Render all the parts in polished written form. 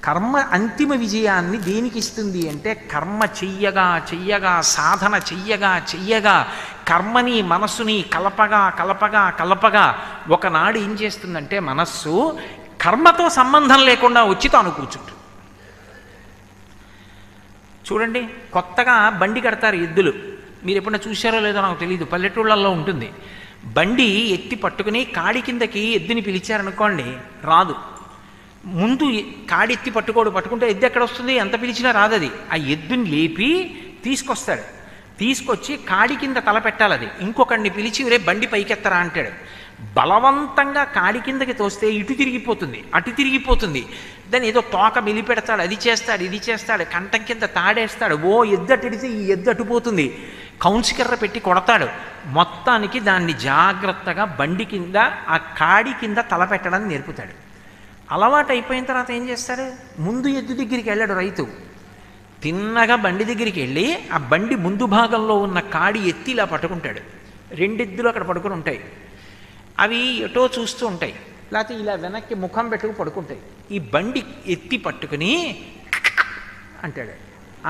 కర్మ అంతిమ విజయాన్ని దేనికి ఇస్తుంది అంటే, కర్మ చెయ్యగా చెయ్యగా, సాధన చెయ్యగా చెయ్యగా, కర్మని మనస్సుని కలపగా కలపగా కలపగా ఒకనాడు ఏం చేస్తుందంటే మనస్సు కర్మతో సంబంధం లేకుండా వచ్చి తాను కూర్చుంటుంది. చూడండి, కొత్తగా బండి కడతారు ఎద్దులు. మీరు ఎప్పుడైనా చూశారో లేదో నాకు తెలియదు, పల్లెటూళ్ళల్లో ఉంటుంది. బండి ఎత్తి పట్టుకుని కాడి కిందకి ఎద్దుని పిలిచారనుకోండి, రాదు. ముందు కాడి ఎత్తి పట్టుకుంటే ఎద్దు ఎక్కడ వస్తుంది? ఎంత పిలిచినా రాదది. ఆ ఎద్దుని లేపి తీసుకొస్తాడు. తీసుకొచ్చి కాడి కింద తల పెట్టాలి. అది ఇంకొకడిని పిలిచి రే బండి పైకెత్తరా అంటాడు. బలవంతంగా కాడి కిందకి తోస్తే ఇటు తిరిగిపోతుంది, అటు తిరిగిపోతుంది. దాన్ని ఏదో తోక మెలిపెడతాడు, అది చేస్తాడు, ఇది చేస్తాడు, కంఠం కింద తాడేస్తాడు. ఓ ఎద్దు అటుడితే ఈ ఎద్దు అటుపోతుంది. కౌన్సికర్ర పెట్టి కొడతాడు. మొత్తానికి దాన్ని జాగ్రత్తగా బండి కింద ఆ కాడి కింద తల పెట్టడం నేర్పుతాడు. అలవాటు అయిపోయిన తర్వాత ఏం చేస్తాడు? ముందు ఎద్దు దగ్గరికి వెళ్ళాడు రైతు. తిన్నగా బండి దగ్గరికి వెళ్ళి ఆ బండి ముందు భాగంలో ఉన్న కాడి ఎత్తి ఇలా పట్టుకుంటాడు. రెండెద్దులు అక్కడ పడుకుని ఉంటాయి. అవి ఎటో చూస్తూ ఉంటాయి, లేకపోతే ఇలా వెనక్కి ముఖం పెట్టుకు పడుకుంటాయి. ఈ బండి ఎత్తి పట్టుకుని అంటాడు.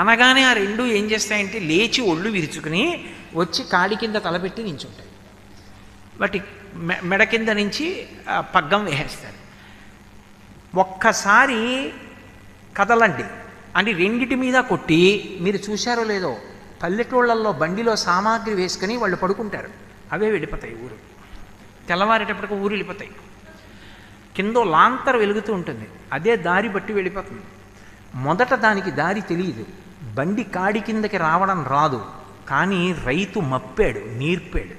అనగానే ఆ రెండు ఏం చేస్తాయంటే లేచి ఒళ్ళు విరుచుకుని వచ్చి కాడి కింద తలపెట్టి నించుంటాయి. వాటి మెడ కింద నుంచి పగ్గం వేసేస్తాడు. ఒక్కసారి కదలండి అని రెండిటి మీద కొట్టి, మీరు చూశారో లేదో, పల్లెటూళ్ళల్లో బండిలో సామాగ్రి వేసుకుని వాళ్ళు పడుకుంటారు. అవే వెళ్ళిపోతాయి ఊరు. తెల్లవారేటప్పటికి ఊరు వెళ్ళిపోతాయి. కింద లాంతర వెలుగుతూ ఉంటుంది, అదే దారి బట్టి వెళ్ళిపోతుంది. మొదట దానికి దారి తెలియదు, బండి కాడి కిందకి రావడం రాదు. కానీ రైతు మప్పాడు, నేర్పాడు.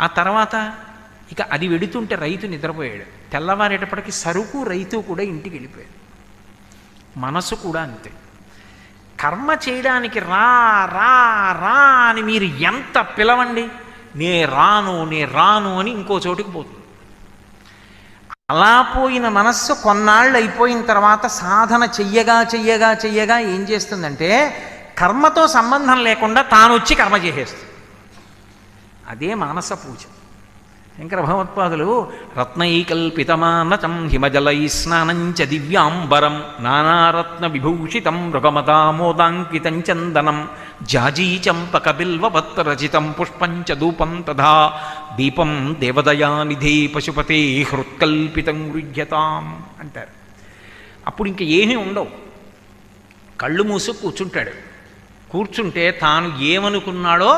ఆ తర్వాత ఇక అది వెడుతుంటే రైతు నిద్రపోయాడు. తెల్లవారేటప్పటికి సరుకు రైతు కూడా ఇంటికి వెళ్ళిపోయాడు. మనసు కూడా అంతే. కర్మ చేయడానికి రా రా రా అని మీరు ఎంత పిలవండి, నే రాను అని ఇంకో చోటుకు పోతుంది. అలా పోయిన మనస్సు కొన్నాళ్ళు అయిపోయిన తర్వాత సాధన చెయ్యగా ఏం చేస్తుందంటే కర్మతో సంబంధం లేకుండా తాను వచ్చి కర్మ చేసేస్తుంది. అదే మానస పూజ. శంకర భగవత్పాదులు రత్నైకల్పితమానచం హిమజలై స్నానంచ దివ్యాంబరం నానారత్న విభూషితం మృగమదామోదాంకితం చందనం జాజీచంపక బిల్వపత్రచితం పుష్పంచ ధూపం తథా దీపం దేవదయానిధే పశుపతే హృత్కల్పితం గృహ్యతాం అంటారు. అప్పుడు ఇంక ఏమీ ఉండవు. కళ్ళు మూసు కూర్చుంటాడు. కూర్చుంటే తాను ఏమనుకున్నాడో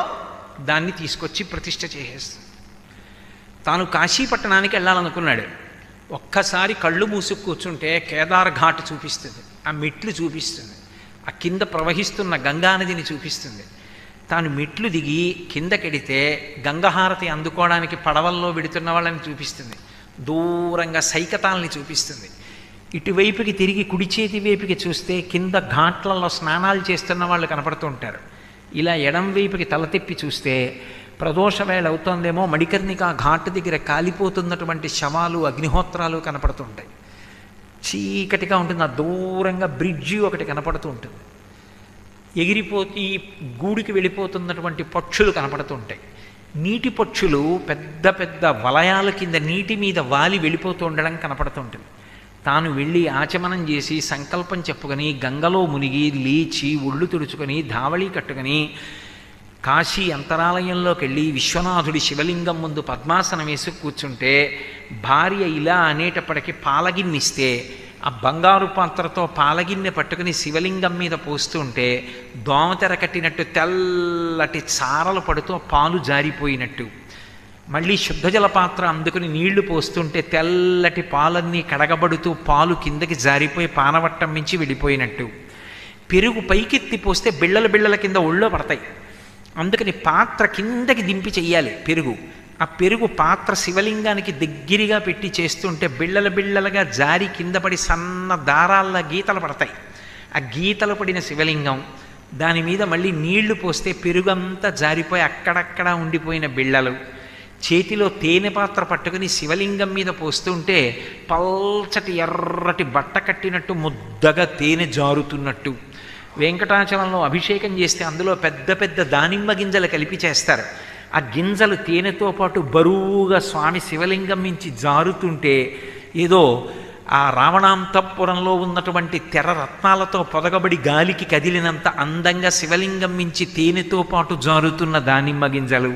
దాన్ని తీసుకొచ్చి ప్రతిష్ఠ చేసేస్తుంది. తాను కాశీపట్టణానికి వెళ్ళాలనుకున్నాడు. ఒక్కసారి కళ్ళు మూసుకు కూర్చుంటే కేదార్ ఘాట్ చూపిస్తుంది, ఆ మెట్లు చూపిస్తుంది, ఆ కింద ప్రవహిస్తున్న గంగానదిని చూపిస్తుంది. తాను మెట్లు దిగి కిందకెడితే గంగహారతి అందుకోవడానికి పడవల్లో వెడుతున్న వాళ్ళని చూపిస్తుంది, దూరంగా సైకతాల్ని చూపిస్తుంది. ఇటువైపుకి తిరిగి కుడి చేతి వైపుకి చూస్తే కింద ఘాట్లలో స్నానాలు చేస్తున్న వాళ్ళు కనపడుతూ ఉంటారు. ఇలా ఎడం వైపుకి తల తిప్పి చూస్తే ప్రదోష వేళ అవుతోందేమో, మణికర్ణిక ఘాట్ దగ్గర కాలిపోతున్నటువంటి శవాలు, అగ్నిహోత్రాలు కనపడుతుంటాయి. చీకటిగా ఉంటుంది. ఆ దూరంగా బ్రిడ్జి ఒకటి కనపడుతూ ఉంటుంది. ఈ గూడికి వెళ్ళిపోతున్నటువంటి పక్షులు కనపడుతూ ఉంటాయి. నీటి పక్షులు పెద్ద పెద్ద వలయాల కింద నీటి మీద వాలి వెళ్ళిపోతూ ఉండడం కనపడుతుంటుంది. తాను వెళ్ళి ఆచమనం చేసి సంకల్పం చెప్పుకొని గంగలో మునిగి లేచి ఒళ్ళు తుడుచుకొని ధావళీ కట్టుకొని కాశీ అంతరాలయంలోకి వెళ్ళి విశ్వనాథుడి శివలింగం ముందు పద్మాసనం వేసి కూర్చుంటే భార్య ఇలా అనేటప్పటికీ పాలగిన్నిస్తే ఆ బంగారు పాత్రతో పాలగిన్నె పట్టుకుని శివలింగం మీద పోస్తుంటే దోమతెర కట్టినట్టు తెల్లటి చారలు పడుతూ పాలు జారిపోయినట్టు, మళ్ళీ శుద్ధజల పాత్ర అందుకుని నీళ్లు పోస్తుంటే తెల్లటి పాలన్నీ కడగబడుతూ పాలు కిందకి జారిపోయి పానవట్టం మించి వెళ్ళిపోయినట్టు, పెరుగు పైకెత్తి పోస్తే బిళ్ళల కింద ఒళ్ళో పడతాయి. అందుకని పాత్ర కిందకి దింపి చెయ్యాలి పెరుగు. ఆ పెరుగు పాత్ర శివలింగానికి దగ్గరగా పెట్టి చేస్తుంటే బిళ్ళలుగా జారి కింద పడి సన్న దారాల్లో గీతలు పడతాయి. ఆ గీతలు పడిన శివలింగం, దాని మీద మళ్ళీ నీళ్లు పోస్తే పెరుగంతా జారిపోయి అక్కడక్కడ ఉండిపోయిన బిళ్ళలు, చేతిలో తేనె పాత్ర పట్టుకుని శివలింగం మీద పోస్తుంటే పల్చటి ఎర్రటి బట్ట కట్టినట్టు ముద్దగా తేనె జారుతున్నట్టు, వెంకటాచలంలో అభిషేకం చేస్తే అందులో పెద్ద పెద్ద దానిమ్మ గింజలు కలిపి చేస్తారు. ఆ గింజలు తేనెతో పాటు బరువుగా స్వామి శివలింగం నుంచి జారుతుంటే ఏదో ఆ రావణాంతఃపురంలో ఉన్నటువంటి తెర రత్నాలతో పొదగబడి గాలికి కదిలినంత అందంగా శివలింగం మించి తేనెతో పాటు జారుతున్న దానిమ్మ గింజలు,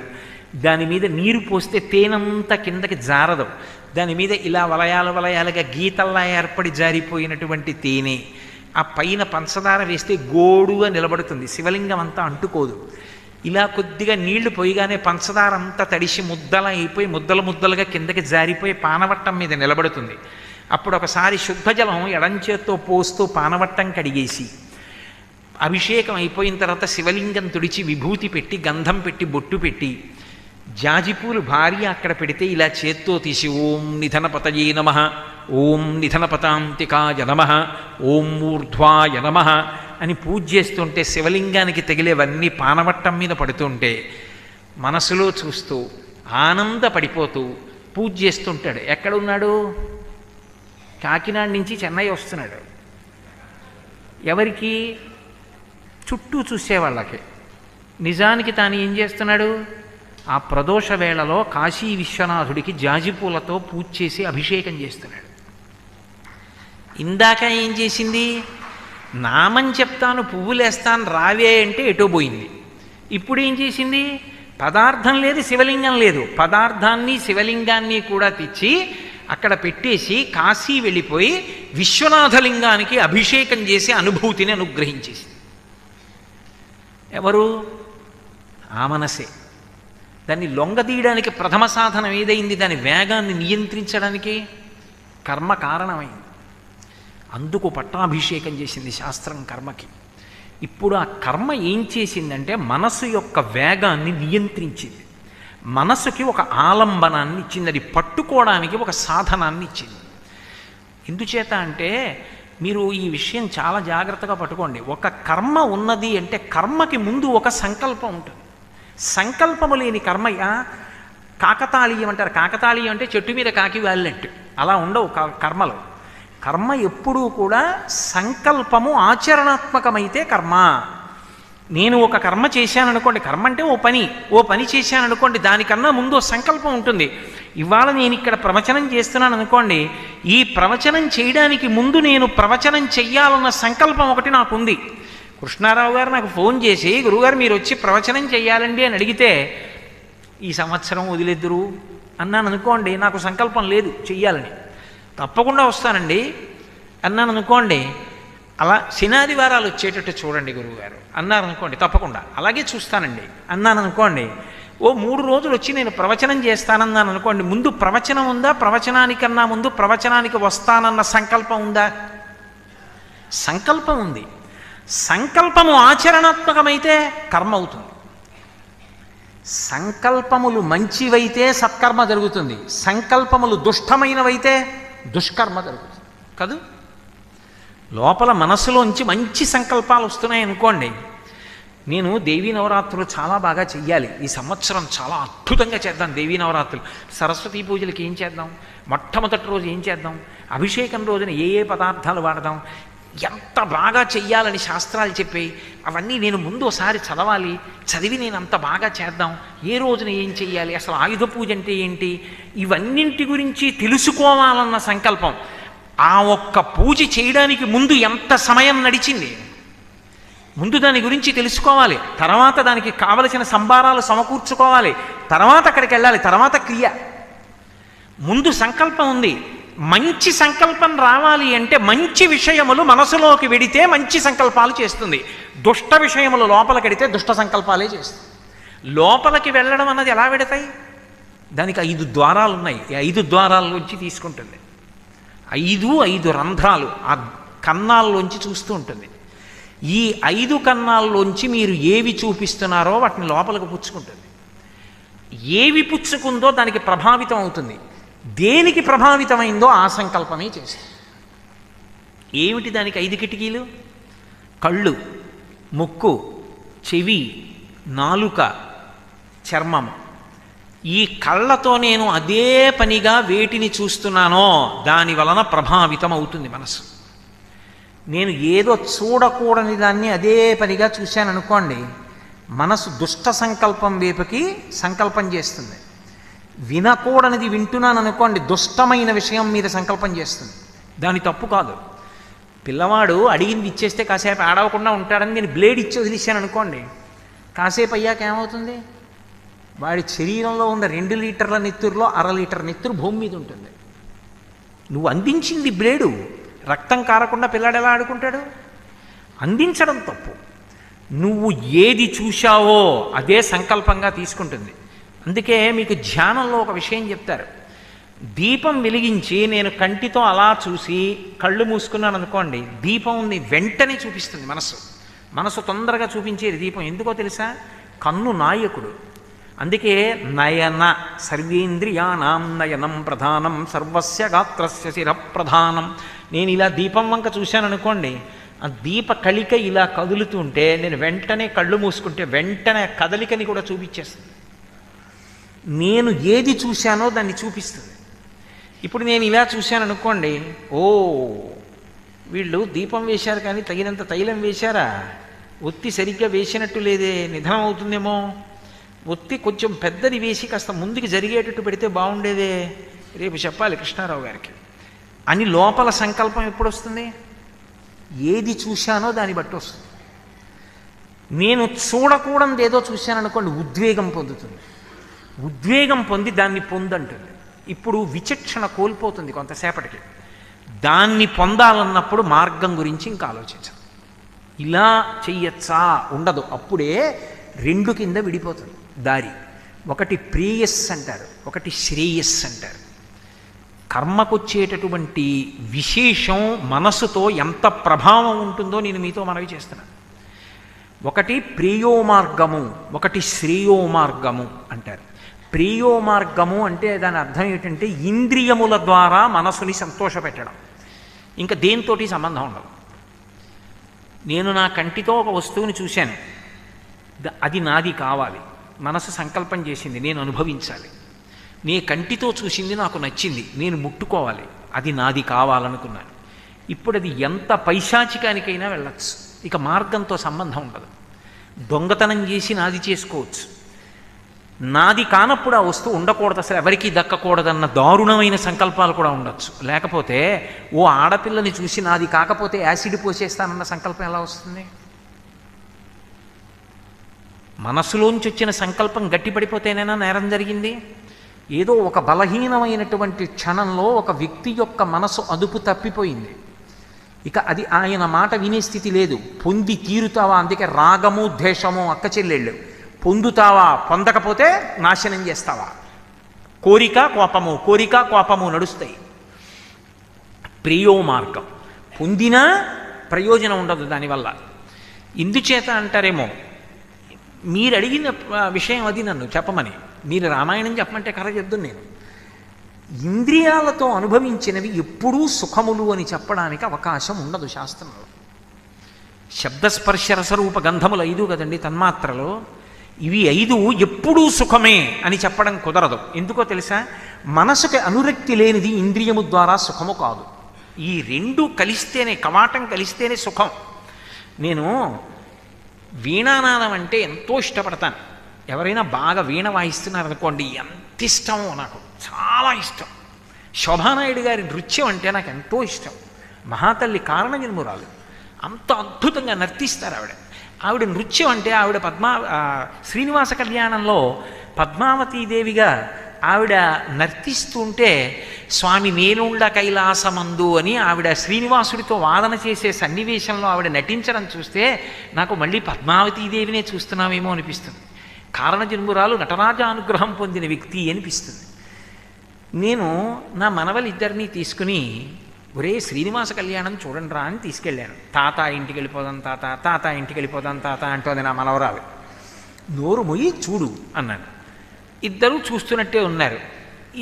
దాని మీద నీరు పోస్తే తేనంతా కిందకి జారదు, దాని మీద ఇలా వలయాలు వలయాలుగా గీతల్లా ఏర్పడి జారిపోయినటువంటి తేనె, ఆ పైన పంచదార వేస్తే గోడుగా నిలబడుతుంది, శివలింగం అంతా అంటుకోదు. ఇలా కొద్దిగా నీళ్లు పోయిగానే పంచదార అంతా తడిసి ముద్దలా అయిపోయి ముద్దలు ముద్దలుగా కిందకి జారిపోయి పానవట్టం మీద నిలబడుతుంది. అప్పుడు ఒకసారి శుద్ధజలం ఎడంచేత్తో పోస్తూ పానవట్టం కడిగేసి అభిషేకం అయిపోయిన తర్వాత శివలింగం తుడిచి విభూతి పెట్టి గంధం పెట్టి బొట్టు పెట్టి జాజిపూలు భార్య అక్కడ పెడితే ఇలా చేత్తో తీసి ఓం నిధనపతయే నమః, ఓం నిధనపతాంతికాయ నమః, ఓం ఊర్ధ్వాయ నమః అని పూజ చేస్తుంటే శివలింగానికి తగిలేవన్నీ పానవట్టం మీద పడుతుంటే మనసులో చూస్తూ ఆనందపడిపోతూ పూజ చేస్తుంటాడు. ఎక్కడున్నాడు? కాకినాడ నుంచి చెన్నై వస్తున్నాడు. ఎవరికి? చుట్టూ చూసేవాళ్ళకి. నిజానికి తాను ఏం చేస్తున్నాడు? ఆ ప్రదోష వేళలో కాశీ విశ్వనాథుడికి జాజిపూలతో పూజ చేసి అభిషేకం చేస్తున్నాడు. ఇందాక ఏం చేసింది? నామం చెప్తాను పువ్వులేస్తాను రావే అంటే ఎటో పోయింది. ఇప్పుడు ఏం చేసింది? పదార్థం లేదు, శివలింగం లేదు, పదార్థాన్ని శివలింగాన్ని కూడా తెచ్చి అక్కడ పెట్టేసి కాశీ వెళ్ళిపోయి విశ్వనాథలింగానికి అభిషేకం చేసి అనుభూతిని అనుగ్రహించేసింది. ఎవరు? ఆ మనసే. దాన్ని లొంగదీయడానికి ప్రథమ సాధనం ఏదైంది? దాని వేగాన్ని నియంత్రించడానికి కర్మ కారణమైంది. అందుకు పట్టాభిషేకం చేసింది శాస్త్రం కర్మకి. ఇప్పుడు ఆ కర్మ ఏం చేసిందంటే మనసు యొక్క వేగాన్ని నియంత్రించింది, మనసుకి ఒక ఆలంబనాన్ని ఇచ్చింది, అది పట్టుకోవడానికి ఒక సాధనాన్ని ఇచ్చింది. ఎందుచేత అంటే మీరు ఈ విషయం చాలా జాగ్రత్తగా పట్టుకోండి. ఒక కర్మ ఉన్నది అంటే కర్మకి ముందు ఒక సంకల్పం ఉంటుంది. సంకల్పము లేని కర్మయ్య కాకతాళీయం అంటారు. కాకతాళీయం అంటే చెట్టు మీద కాకి వాళ్ళినట్టు అలా ఉండవు కర్మలు. కర్మ ఎప్పుడూ కూడా సంకల్పము ఆచరణాత్మకమైతే కర్మ. నేను ఒక కర్మ చేశాననుకోండి, కర్మ అంటే ఓ పని చేశాననుకోండి, దానికన్నా ముందు సంకల్పం ఉంటుంది. ఇవాళ నేను ఇక్కడ ప్రవచనం చేస్తున్నాను అనుకోండి, ఈ ప్రవచనం చేయడానికి ముందు నేను ప్రవచనం చెయ్యాలన్న సంకల్పం ఒకటి నాకుంది. కృష్ణారావు గారు నాకు ఫోన్ చేసి గురువుగారు మీరు వచ్చి ప్రవచనం చెయ్యాలండి అని అడిగితే ఈ సంవత్సరం వదిలేద్దురు అన్నాను అనుకోండి, నాకు సంకల్పం లేదు చెయ్యాలని. తప్పకుండా వస్తానండి అన్నాను అనుకోండి, అలా శనాదివారాలు వచ్చేటట్టు చూడండి గురువుగారు అన్నారు అనుకోండి, తప్పకుండా అలాగే చూస్తానండి అన్నాను అనుకోండి. ఓ 3 రోజులు వచ్చి నేను ప్రవచనం చేస్తానన్నాను అనుకోండి, ముందు ప్రవచనం ఉందా? ప్రవచనానికన్నా ముందు ప్రవచనానికి వస్తానన్న సంకల్పం ఉందా? సంకల్పం ఉంది. సంకల్పము ఆచరణాత్మకమైతే కర్మ అవుతుంది. సంకల్పములు మంచివైతే సత్కర్మ జరుగుతుంది, సంకల్పములు దుష్టమైనవైతే దుష్కర్మ జరుగుతుంది కాదు. లోపల మనసులోంచి మంచి సంకల్పాలు వస్తున్నాయి అనుకోండి, నేను దేవీ నవరాత్రులు చాలా బాగా చెయ్యాలి, ఈ సంవత్సరం చాలా అద్భుతంగా చేద్దాం దేవీ నవరాత్రులు, సరస్వతీ పూజలకి ఏం చేద్దాం, మొట్టమొదటి రోజు ఏం చేద్దాం, అభిషేకం రోజున ఏ పదార్థాలు వాడదాం, ఎంత బాగా చెయ్యాలని శాస్త్రాలు చెప్పాయి అవన్నీ నేను ముందు ఒకసారి చదవాలి, చదివి నేను అంత బాగా చేద్దాం, ఏ రోజున ఏం చెయ్యాలి, అసలు ఆయుధ పూజ అంటే ఏంటి, ఇవన్నింటి గురించి తెలుసుకోవాలన్న సంకల్పం. ఆ ఒక్క పూజ చేయడానికి ముందు ఎంత సమయం నడిచింది, ముందు దాని గురించి తెలుసుకోవాలి, తర్వాత దానికి కావలసిన సంభారాలు సమకూర్చుకోవాలి, తర్వాత అక్కడికి వెళ్ళాలి, తర్వాత క్రియ. ముందు సంకల్పం ఉంది. మంచి సంకల్పం రావాలి అంటే మంచి విషయములు మనసులోకి వెడితే మంచి సంకల్పాలు చేస్తుంది, దుష్ట విషయములు లోపలికెడితే దుష్ట సంకల్పాలే చేస్తుంది. లోపలికి వెళ్ళడం అన్నది ఎలా వెడతాయి? దానికి 5 ద్వారాలు ఉన్నాయి. ఈ 5 ద్వారాల్లోంచి తీసుకుంటుంది. 5 రంధ్రాలు ఆ కన్నాల్లోంచి చూస్తూ ఉంటుంది. ఈ 5 కన్నాల్లోంచి మీరు ఏవి చూపిస్తున్నారో వాటిని లోపలికి పుచ్చుకుంటుంది. ఏవి పుచ్చుకుందో దానికి ప్రభావితం అవుతుంది. దేనికి ప్రభావితమైందో ఆ సంకల్పమే చేస్తుంది. ఏమిటి దానికి 5 కిటికీలు? కళ్ళు, ముక్కు, చెవి, నాలుక, చర్మము. ఈ కళ్ళతో నేను అదే పనిగా వేటిని చూస్తున్నానో దాని వలన ప్రభావితం అవుతుంది మనసు. నేను ఏదో చూడకూడని దాన్ని అదే పనిగా చూశాననుకోండి, మనసు దుష్ట సంకల్పం వైపుకి సంకల్పం చేస్తుంది. వినకూడనిది వింటున్నాను అనుకోండి, దుష్టమైన విషయం మీద సంకల్పం చేస్తుంది. దాని తప్పు కాదు. పిల్లవాడు అడిగింది ఇచ్చేస్తే కాసేపు ఆడవకుండా ఉంటాడని నేను బ్లేడ్ ఇచ్చి వదిలేసాను అనుకోండి, కాసేపు అయ్యాక ఏమవుతుంది? వాడి శరీరంలో ఉన్న 2 లీటర్ల నెత్తురులో 1/2 లీటర్ నెత్తురు భూమి మీద ఉంటుంది. నువ్వు అందించింది బ్లేడు, రక్తం కారకుండా పిల్లాడు ఎలా ఆడుకుంటాడు? అందించడం తప్పు. నువ్వు ఏది చూశావో అదే సంకల్పంగా తీసుకుంటుంది. అందుకే మీకు ధ్యానంలో ఒక విషయం చెప్తారు. దీపం వెలిగించి నేను కంటితో అలా చూసి కళ్ళు మూసుకున్నాను అనుకోండి, దీపంని వెంటనే చూపిస్తుంది మనసు తొందరగా చూపించేది దీపం. ఎందుకో తెలుసా? కన్ను నాయకుడు. అందుకే నయన సర్వేంద్రియాణం నయనం ప్రధానం సర్వస్య గాత్రస్య శిర ప్రధానం. నేను ఇలా దీపం వంక చూశాను అనుకోండి, ఆ దీప కళిక ఇలా కదులుతుంటే నేను వెంటనే కళ్ళు మూసుకుంటే వెంటనే కదలికని కూడా చూపించేస్తుంది. నేను ఏది చూశానో దాన్ని చూపిస్తుంది. ఇప్పుడు నేను ఇలా చూశాను అనుకోండి, ఓ వీళ్ళు దీపం వేశారు కానీ తగినంత తైలం వేశారా, ఒత్తి సరిగ్గా వేసినట్టు లేదే, నిధనం అవుతుందేమో, ఒత్తి కొంచెం పెద్దది వేసి కాస్త ముందుకు జరిగేటట్టు పెడితే బాగుండేదే, రేపు చెప్పాలి కృష్ణారావు గారికి అని లోపల సంకల్పం ఎప్పుడు వస్తుంది? ఏది చూశానో దాన్ని బట్టి వస్తుంది. నేను చూడకూడదు ఏదో చూశాను అనుకోండి, ఉద్వేగం పొందుతుంది. ఉద్వేగం పొంది దాన్ని పొందంటుంది. ఇప్పుడు విచక్షణ కోల్పోతుంది కొంతసేపటికి. దాన్ని పొందాలన్నప్పుడు మార్గం గురించి ఇంకా ఆలోచించాలి. ఇలా చెయ్యచ్చా ఉండదు. అప్పుడే 2 కింద విడిపోతుంది దారి. ఒకటి ప్రేయస్ అంటారు, ఒకటి శ్రేయస్ అంటారు. కర్మకొచ్చేటటువంటి విశేషం మనసుతో ఎంత ప్రభావం ఉంటుందో నేను మీతో మనవి చేస్తున్నాను. ఒకటి ప్రేయో మార్గము, ఒకటి శ్రేయో మార్గము అంటారు. ప్రేయో మార్గము అంటే దాని అర్థం ఏంటంటే ఇంద్రియముల ద్వారా మనసుని సంతోషపెట్టడం, ఇంకా దేనితోటి సంబంధం ఉండదు. నేను నా కంటితో ఒక వస్తువుని చూశాను, అది నాది కావాలి, మనసు సంకల్పం చేసింది, నేను అనుభవించాలి. నీ కంటితో చూసింది నాకు నచ్చింది, నేను ముట్టుకోవాలి, అది నాది కావాలనుకున్నాను. ఇప్పుడు అది ఎంత పైశాచికానికైనా వెళ్ళచ్చు, ఇక మార్గంతో సంబంధం ఉండదు. దొంగతనం చేసి నాది చేసుకోవచ్చు. నాది కానప్పుడు ఆ వస్తువు ఉండకూడదు, అసలు ఎవరికీ దక్కకూడదన్న దారుణమైన సంకల్పాలు కూడా ఉండొచ్చు. లేకపోతే ఓ ఆడపిల్లని చూసి నాది కాకపోతే యాసిడ్ పోసేస్తానన్న సంకల్పం ఎలా వస్తుంది? మనసులోంచి వచ్చిన సంకల్పం గట్టిపడిపోతేనైనా నేరం జరిగింది. ఏదో ఒక బలహీనమైనటువంటి క్షణంలో ఒక వ్యక్తి యొక్క మనసు అదుపు తప్పిపోయింది, ఇక అది ఆయన మాట వినే స్థితి లేదు. పొంది తీరుతావా, అందుకే రాగము ద్వేషము అక్క చెల్లెళ్ళు. పొందుతావా, పొందకపోతే నాశనం చేస్తావా. కోరిక కోపము నడుస్తాయి. ప్రియో మార్గం పొందినా ప్రయోజనం ఉండదు దానివల్ల. ఇందుచేత అంటారేమో, మీరు అడిగిన విషయం అది నన్ను చెప్పమని, మీరు రామాయణం చెప్పమంటే కథ చెప్తాను నేను. ఇంద్రియాలతో అనుభవించినవి ఎప్పుడూ సుఖములు అని చెప్పడానికి అవకాశం ఉండదు శాస్త్రంలో. శబ్దస్పర్శ రసరూప గంధములు 5 కదండి తన్మాత్రలో, ఇవి 5 ఎప్పుడూ సుఖమే అని చెప్పడం కుదరదు. ఎందుకో తెలుసా? మనసుకి అనురక్తి లేనిది ఇంద్రియము ద్వారా సుఖము కాదు. ఈ 2 కలిస్తేనే, కవాటం కలిస్తేనే సుఖం. నేను వీణానాదం అంటే ఎంతో ఇష్టపడతాను. ఎవరైనా బాగా వీణ వాయిస్తున్నారనుకోండి, ఎంత ఇష్టమో నాకు, చాలా ఇష్టం. శోభానాయుడు గారి నృత్యం అంటే నాకు ఎంతో ఇష్టం. మహాతల్లి కారణజన్మురాలు, అంత అద్భుతంగా నర్తిస్తారు ఆవిడ నృత్యం అంటే. ఆవిడ శ్రీనివాస కళ్యాణంలో పద్మావతీదేవిగా ఆవిడ నర్తిస్తుంటే, స్వామి నేనుండ కైలాసమందు అని ఆవిడ శ్రీనివాసుడితో వాదన చేసే సన్నివేశంలో ఆవిడ నటించడం చూస్తే నాకు మళ్ళీ పద్మావతీదేవినే చూస్తున్నామేమో అనిపిస్తుంది. కారణజన్మురాలు నటరాజానుగ్రహం పొందిన వ్యక్తి అనిపిస్తుంది. నేను నా మనవలిద్దరినీ తీసుకుని, ఒరే శ్రీనివాస కళ్యాణం చూడండి రా అని తీసుకెళ్ళాను. తాత ఇంటికి వెళ్ళిపోదాం తాత ఇంటికి వెళ్ళిపోదాం తాత అంటోంది నా మనవరాలు. నోరు మొయ్యి చూడు అన్నాను. ఇద్దరూ చూస్తున్నట్టే ఉన్నారు.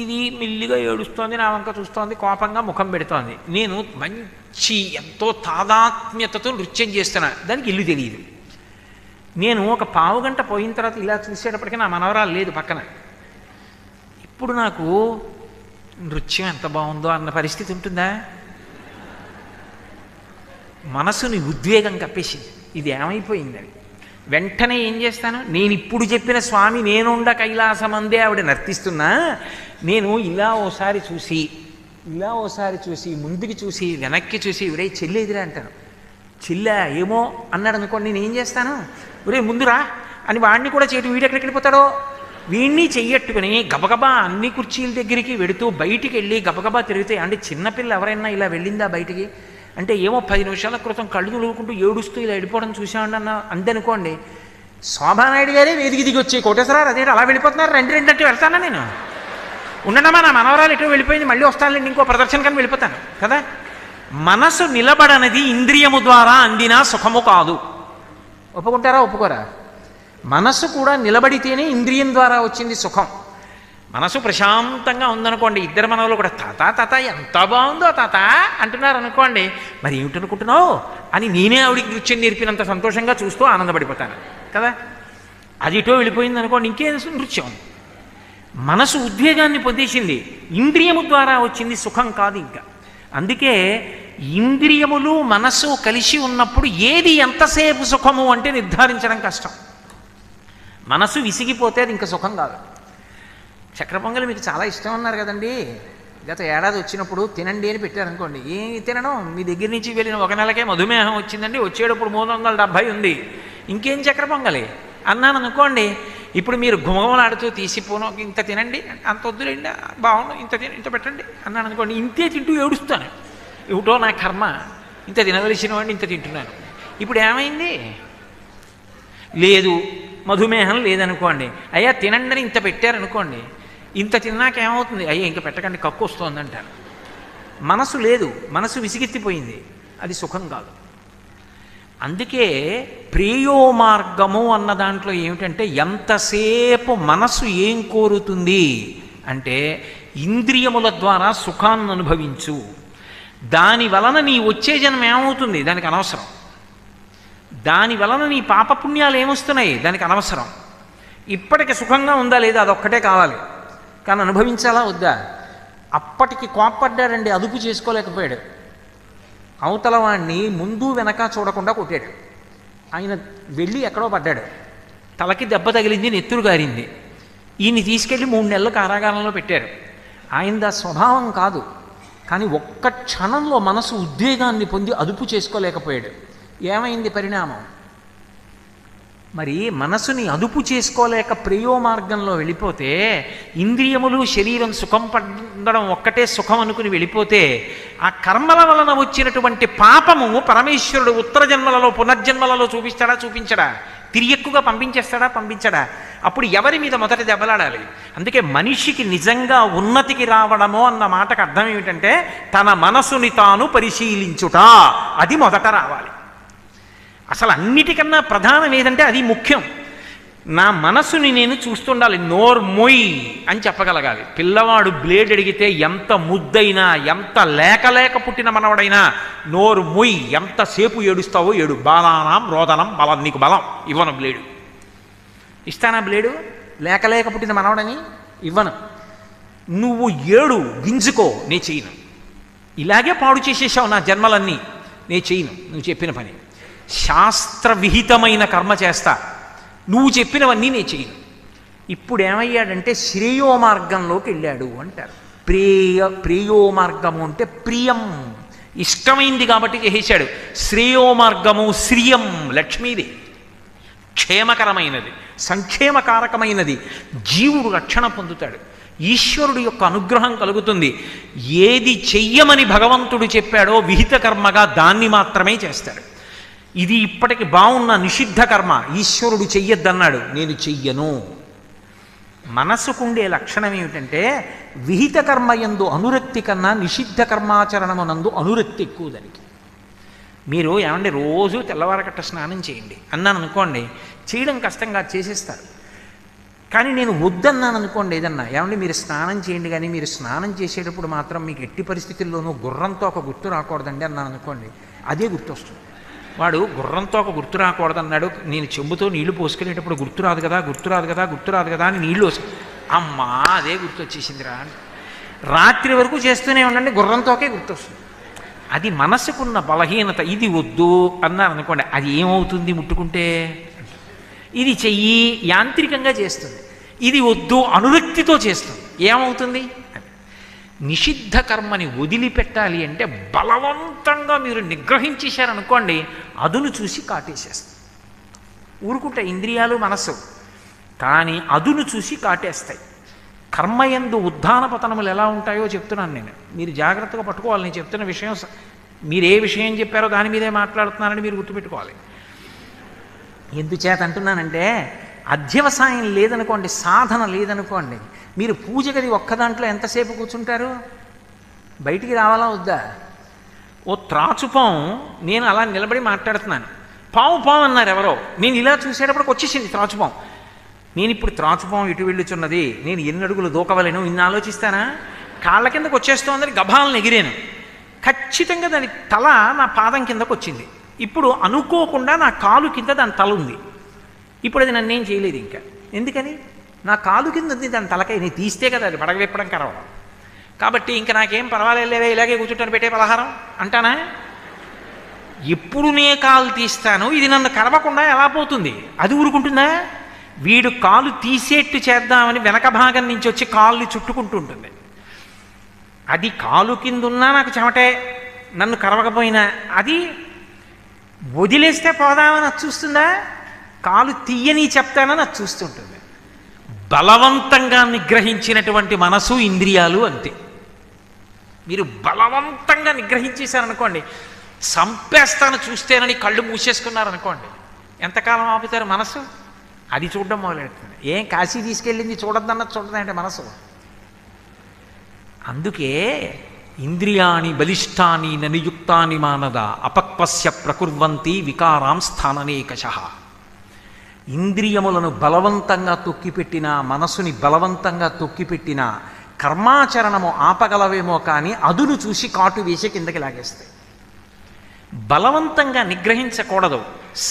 ఇది మెల్లిగా ఏడుస్తోంది, నా వంక చూస్తోంది, కోపంగా ముఖం పెడుతోంది. నేను మంచి ఎంతో తాదాత్మ్యతతో నృత్యం చేస్తున్నా, దానికి ఇల్లు తెలియదు. నేను ఒక పావుగంట పోయిన తర్వాత ఇలా చూసేటప్పటికీ నా మనవరాలు లేదు పక్కన. ఇప్పుడు నాకు నృత్యం ఎంత బాగుందో అన్న పరిస్థితి ఉంటుందా? మనసుని ఉద్వేగం కప్పేసింది. ఇది ఏమైపోయిందని వెంటనే ఏం చేస్తాను? నేను ఇప్పుడు చెప్పిన స్వామి నేనుండ కైలాసమందే ఆవిడ నర్తిస్తున్నా, నేను ఇలా ఓసారి చూసి ఇలా ఓసారి చూసి ముందుకి చూసి వెనక్కి చూసి ఒరే చెల్లేదిరా అంటాను. చెల్లె ఏమో అన్నాడు అనుకోండి, నేను ఏం చేస్తాను, ఒరే ముందురా అని వాడిని కూడా చేయటం. వీడు ఎక్కడికి వెళ్ళిపోతాడో వీడిని చెయ్యట్టుకుని గబగబా అన్ని కుర్చీల దగ్గరికి వెడుతూ బయటికి వెళ్ళి గబగబా తిరిగితే, అంటే చిన్నపిల్ల ఎవరైనా ఇలా వెళ్ళిందా బయటికి అంటే ఏమో 10 నిమిషాల క్రితం కళ్ళు తులుకుంటూ ఏడుస్తూ ఇలా వెళ్ళిపోవడం చూసామండి అన్న అందనుకోండి. శోభానాయుడు గారే వేదిక దిగి వచ్చి కోటేశ్వరరావు అదే అలా వెళ్ళిపోతున్నారు రెండు అంటే వెళ్తానా నేను, ఉండడమా నా మనవరాలు ఎటు వెళ్ళిపోయింది మళ్ళీ వస్తానులేండి ఇంకో ప్రదర్శనకని వెళ్ళిపోతాను కదా. మనసు నిలబడనది ఇంద్రియము ద్వారా అందిన సుఖము కాదు. ఒప్పుకుంటారా ఒప్పుకోరా? మనసు కూడా నిలబడితేనే ఇంద్రియం ద్వారా వచ్చింది సుఖం. మనసు ప్రశాంతంగా ఉందనుకోండి, ఇద్దరు మనవలు కూడా తాత తాత ఎంత బాగుందో తాత అంటున్నారు అనుకోండి, మరి ఏమిటనుకుంటున్నావు అని నేనే ఆవిడికి నృత్యం నేర్పినంత సంతోషంగా చూస్తూ ఆనందపడిపోతాను కదా. అది ఇటో వెళ్ళిపోయింది అనుకోండి, ఇంకేం నృత్యం. మనసు ఉద్వేగాన్ని పొందేసింది, ఇంద్రియము ద్వారా వచ్చింది సుఖం కాదు ఇంకా. అందుకే ఇంద్రియములు మనసు కలిసి ఉన్నప్పుడు ఏది ఎంతసేపు సుఖము అంటే నిర్ధారించడం కష్టం. మనసు విసిగిపోతే అది ఇంకా సుఖం కాదు. చక్కెర పొంగలి మీకు చాలా ఇష్టం అన్నారు కదండి, గత ఏడాది వచ్చినప్పుడు తినండి అని పెట్టారనుకోండి, ఏమి తినడం, మీ దగ్గర నుంచి వెళ్ళిన 1 నెలకే మధుమేహం వచ్చిందండి, వచ్చేటప్పుడు 370 ఉంది, ఇంకేం చక్కెర పొంగలి అన్నాను అనుకోండి. ఇప్పుడు మీరు గుమగుమలాడుతూ తీసిపోను ఇంత తినండి, అంత వద్దులేండి బాగుండు ఇంత పెట్టండి అన్నాను అనుకోండి, ఇంతే తింటూ ఏడుస్తాను, ఏమిటో నా కర్మ ఇంత తినవలసిన వాడిని ఇంత తింటున్నాను. ఇప్పుడు ఏమైంది? లేదు మధుమేహం లేదనుకోండి, అయ్యా తినండి అని ఇంత పెట్టారనుకోండి, ఇంత తిన్నాక ఏమవుతుంది, అయ్యా ఇంక పెట్టకండి కక్కు వస్తుంది అంటారు. మనసు లేదు, మనసు విసిగెత్తిపోయింది, అది సుఖం కాదు. అందుకే ప్రేయో మార్గము అన్న దాంట్లో ఏమిటంటే, ఎంతసేపు మనసు ఏం కోరుతుంది అంటే ఇంద్రియముల ద్వారా సుఖాన్ని అనుభవించు, దాని వలన నీ వచ్చే జన్మ ఏమవుతుంది దానికి అనవసరం, దాని వలన నీ పాపపుణ్యాలు ఏమొస్తున్నాయి దానికి అనవసరం, ఇప్పటికి సుఖంగా ఉందా లేదా అదొక్కటే కావాలి, కానీ అనుభవించాలా వద్దా. అప్పటికి కోప్పడ్డాడండి, అదుపు చేసుకోలేకపోయాడు, అవతల వాడిని ముందు వెనక చూడకుండా కొట్టాడు, ఆయన వెళ్ళి ఎక్కడో పడ్డాడు, తలకి దెబ్బ తగిలింది, నెత్తురు గారింది, ఈయన్ని తీసుకెళ్ళి 3 నెలలు కారాగారంలో పెట్టారు. ఆయనదా స్వభావం కాదు, కానీ ఒక్క క్షణంలో మనసు ఉద్వేగాన్ని పొంది అదుపు చేసుకోలేకపోయాడు. ఏమైంది పరిణామం? మరి మనసుని అదుపు చేసుకోలేక ప్రేయో మార్గంలో వెళ్ళిపోతే, ఇంద్రియములు శరీరం సుఖం పొందడం ఒక్కటే సుఖం అనుకుని వెళ్ళిపోతే, ఆ కర్మల వలన వచ్చినటువంటి పాపము పరమేశ్వరుడు ఉత్తర జన్మలలో పునర్జన్మలలో చూపించడా, తిరియక్కుగా పంపించడా? అప్పుడు ఎవరి మీద మొదటి దెబ్బలాడాలి? అందుకే మనిషికి నిజంగా ఉన్నతికి రావడమో అన్న మాటకు అర్థం ఏమిటంటే, తన మనసుని తాను పరిశీలించుట, అది మొదట రావాలి. అసలు అన్నిటికన్నా ప్రధానం ఏదంటే అది ముఖ్యం. నా మనసుని నేను చూస్తుండాలి, నోర్మొయ్ అని చెప్పగలగాలి. పిల్లవాడు బ్లేడ్ అడిగితే ఎంత ముద్దైనా, ఎంత లేక పుట్టిన మనవడైనా నోర్మొయ్, ఎంతసేపు ఏడుస్తావో ఏడు, బాలానాం రోదనం బలం, నీకు బలం ఇవ్వను బ్లేడు. ఇస్తానా బ్లేడు? లేక పుట్టిన మనవడని ఇవ్వను. నువ్వు ఏడు గింజుకో, నే చేయను. ఇలాగే పాడు చేసేసావు నా జన్మలన్నీ, నే చేయను నువ్వు చెప్పిన పని. శాస్త్రవిహితమైన కర్మ చేస్తా, నువ్వు చెప్పినవన్నీ నేను చేయను. ఇప్పుడు ఏమయ్యాడంటే శ్రేయో మార్గంలోకి వెళ్ళాడు అంటారు. ప్రేయో మార్గము అంటే ప్రియం, ఇష్టమైంది కాబట్టి చేసేశాడు. శ్రేయో మార్గము శ్రియం, లక్ష్మీది, క్షేమకరమైనది, సంక్షేమకారకమైనది, జీవుడు రక్షణ పొందుతాడు, ఈశ్వరుడు యొక్క అనుగ్రహం కలుగుతుంది. ఏది చెయ్యమని భగవంతుడు చెప్పాడో విహిత కర్మగా దాన్ని మాత్రమే చేస్తాడు. ఇది ఇప్పటికి బాగున్న నిషిద్ధ కర్మ ఈశ్వరుడు చెయ్యొద్దన్నాడు, నేను చెయ్యను. మనసుకుండే లక్షణం ఏమిటంటే, విహిత కర్మ యందు అనురక్తి కన్నా నిషిద్ధ కర్మాచరణమునందు అనురక్తి ఎక్కువ దానికి. మీరు ఏమంటే రోజు తెల్లవారకట్ట స్నానం చేయండి అన్నాను అనుకోండి, చేయడం కష్టంగా చేసేస్తారు. కానీ నేను వద్దన్నాను అనుకోండి ఏదన్నా, ఏమంటే మీరు స్నానం చేయండి, కానీ మీరు స్నానం చేసేటప్పుడు మాత్రం మీకు ఎట్టి పరిస్థితుల్లోనూ గుర్రంతో ఒక గుర్తు రాకూడదండి అన్నాను అనుకోండి, అదే గుర్తొస్తుంది. వాడు గుర్రంతో ఒక గుర్తు రాకూడదన్నాడు, నేను చెంబుతో నీళ్లు పోసుకునేటప్పుడు గుర్తురాదు కదా అని నీళ్ళు పోసు, అమ్మా అదే గుర్తొచ్చేసిందిరా. రాత్రి వరకు చేస్తూనే ఉండండి, గుర్రంతోకే గుర్తొస్తుంది. అది మనసుకున్న బలహీనత. ఇది వద్దు అన్నారు అనుకోండి, అది ఏమవుతుంది ముట్టుకుంటే? ఇది చెయ్యి యాంత్రికంగా చేస్తుంది, ఇది వద్దు అనురక్తితో చేస్తుంది, ఏమవుతుంది? నిషిద్ధ కర్మని వదిలిపెట్టాలి అంటే బలవంతంగా మీరు నిగ్రహించేశారనుకోండి, అదును చూసి కాటేసేస్తాయి. ఊరుకుంటే ఇంద్రియాలు మనస్సు, కానీ అదును చూసి కాటేస్తాయి. కర్మయందు ఉద్ధాన పతనములు ఎలా ఉంటాయో చెప్తున్నాను నేను, మీరు జాగ్రత్తగా పట్టుకోవాలి. నేను చెప్తున్న విషయం, మీరు ఏ విషయం చెప్పారో దాని మీదే మాట్లాడుతున్నారని మీరు గుర్తుపెట్టుకోవాలి. ఎందుచేత అంటున్నానంటే, అధ్యవసాయం లేదనుకోండి, సాధన లేదనుకోండి, మీరు పూజ గది ఒక్క దాంట్లో ఎంతసేపు కూర్చుంటారు? బయటికి రావాలా వద్దా? ఓ త్రాచుపాం, నేను అలా నిలబడి మాట్లాడుతున్నాను, పావు పావు అన్నారు ఎవరో, నేను ఇలా చూసేటప్పటికి వచ్చేసింది త్రాచుపాం. నేను ఇప్పుడు త్రాచుపాం ఇటు వెళ్ళుచున్నది, నేను ఎన్ని అడుగులు దూకవలేను ఇన్ని ఆలోచిస్తానా? కాళ్ళ కిందకు వచ్చేస్తోందని గభాలను ఎగిరాను, ఖచ్చితంగా దాని తల నా పాదం కిందకు వచ్చింది. ఇప్పుడు అనుకోకుండా నా కాలు కింద దాని తల ఉంది. ఇప్పుడు అది నన్నేం చేయలేదు ఇంకా. ఎందుకని? నా కాలు కింద ఉంది దాని తలకాయ, నేను తీస్తే కదా అది పడగవిప్పడం కరవడం. కాబట్టి ఇంకా నాకేం పర్వాలేదులేవే, ఇలాగే కూర్చుంటాను, పెట్టే పలహారం అంటానా? ఎప్పుడు నే కాలు తీస్తాను, ఇది నన్ను కరవకుండా ఎలా పోతుంది? అది ఊరుకుంటుందా? వీడు కాలు తీసేట్టు చేద్దామని వెనక భాగం నుంచి వచ్చి కాళ్ళు చుట్టుకుంటుంటుంది. అది కాలు కింద ఉన్నా నాకు చెమటే, నన్ను కరవకపోయినా అది వదిలేస్తే పోదామని అది చూస్తుందా? కాలు తీయని చెప్తానని అది చూస్తుంటుంది. బలవంతంగా నిగ్రహించినటువంటి మనసు, ఇంద్రియాలు అంతే. మీరు బలవంతంగా నిగ్రహించేశారనుకోండి, సంపేస్తాను చూస్తేనని కళ్ళు మూసేసుకున్నారనుకోండి, ఎంతకాలం ఆపుతారు మనసు? అది చూడడం మొదలెడుతుంది. ఏం కాశీ తీసుకెళ్ళింది చూడద్దన్నది చూడదంటే మనసు. అందుకే ఇంద్రియాణి బలిష్టాని ననియుక్తాని మానద అపక్వస్య ప్రకుర్వంతి వికారాం స్థాననేకశః. ఇంద్రియములను బలవంతంగా తొక్కిపెట్టినా, మనసుని బలవంతంగా తొక్కిపెట్టినా కర్మాచరణము ఆపగలవేమో కానీ అదును చూసి కాటు వేసి కిందకి లాగేస్తాయి. బలవంతంగా నిగ్రహించకూడదు,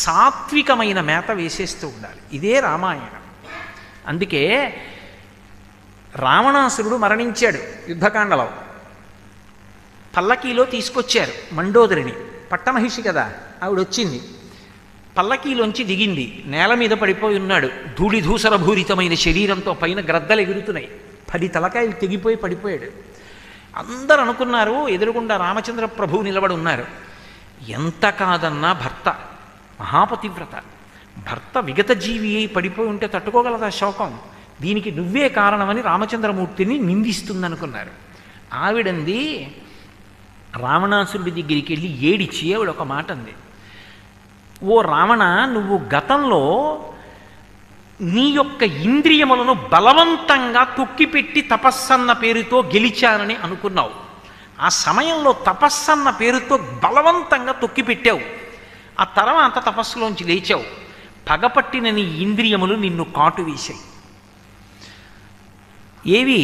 సాత్వికమైన మేత వేసేస్తూ ఉండాలి. ఇదే రామాయణం. అందుకే రావణాసురుడు మరణించాడు యుద్ధకాండలో. పల్లకీలో తీసుకొచ్చారు మండోదరిని, పట్టమహిషి కదా ఆవిడ వచ్చింది, పల్లకీలోంచి దిగింది, నేల మీద పడిపోయి ఉన్నాడు. ధూళిధూసర భూరితమైన శరీరంతో, పైన గ్రద్దలు ఎగురుతున్నాయి, 10 తలకాయలు తెగిపోయి పడిపోయాడు. అందరూ అనుకున్నారు ఎదురుగుండా రామచంద్ర ప్రభువు నిలబడి ఉన్నారు. ఎంత కాదన్నా భర్త మహాపతివ్రత, భర్త విగత జీవి అయి పడిపోయి ఉంటే తట్టుకోగలదా శోకం? దీనికి నువ్వే కారణమని రామచంద్రమూర్తిని నిందిస్తుందనుకున్నారు. ఆవిడంది, రావణాసురుడి దగ్గరికి వెళ్ళి ఏడిచి ఆవిడ ఒక మాట అంది, ఓ రావణ, నువ్వు గతంలో నీ యొక్క ఇంద్రియములను బలవంతంగా తొక్కిపెట్టి తపస్సన్న పేరుతో గెలిచానని అనుకున్నావు. ఆ సమయంలో తపస్సన్న పేరుతో బలవంతంగా తొక్కిపెట్టావు. ఆ తర్వాత తపస్సులోంచి లేచావు. పగపట్టిన నీ ఇంద్రియములు నిన్ను కాటు వేశాయి. ఏవి?